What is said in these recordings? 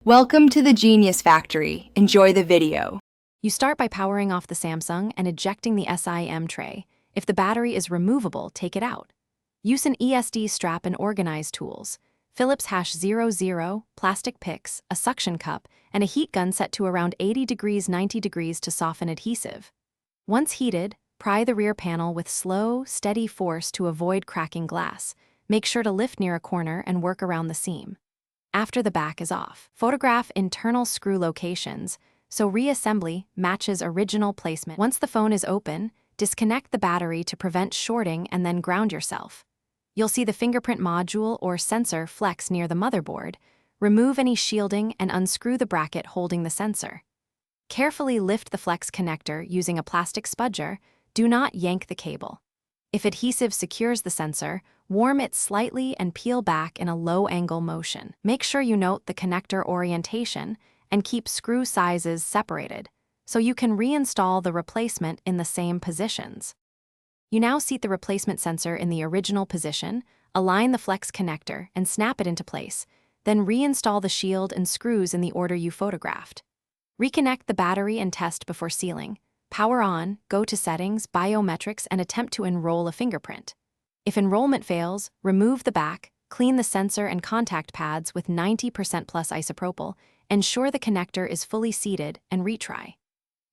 Welcome to the Genius Factory. Enjoy the video. You start by powering off the Samsung and ejecting the SIM tray. If the battery is removable, take it out. Use an ESD strap and organize tools. Phillips #00, plastic picks, a suction cup, and a heat gun set to around 80 degrees 90 degrees to soften adhesive. Once heated, pry the rear panel with slow, steady force to avoid cracking glass. Make sure to lift near a corner and work around the seam. After the back is off, photograph internal screw locations so reassembly matches original placement. Once the phone is open, disconnect the battery to prevent shorting and then ground yourself. You'll see the fingerprint module or sensor flex near the motherboard. Remove any shielding and unscrew the bracket holding the sensor. Carefully lift the flex connector using a plastic spudger. Do not yank the cable. If adhesive secures the sensor, warm it slightly and peel back in a low-angle motion. Make sure you note the connector orientation and keep screw sizes separated, so you can reinstall the replacement in the same positions. You now seat the replacement sensor in the original position, align the flex connector, and snap it into place, then reinstall the shield and screws in the order you photographed. Reconnect the battery and test before sealing. Power on, go to Settings, Biometrics, and attempt to enroll a fingerprint. If enrollment fails, remove the back, clean the sensor and contact pads with 90% plus isopropyl, ensure the connector is fully seated, and retry.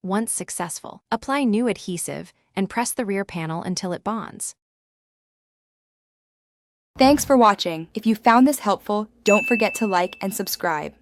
Once successful, apply new adhesive and press the rear panel until it bonds. Thanks for watching. If you found this helpful, don't forget to like and subscribe.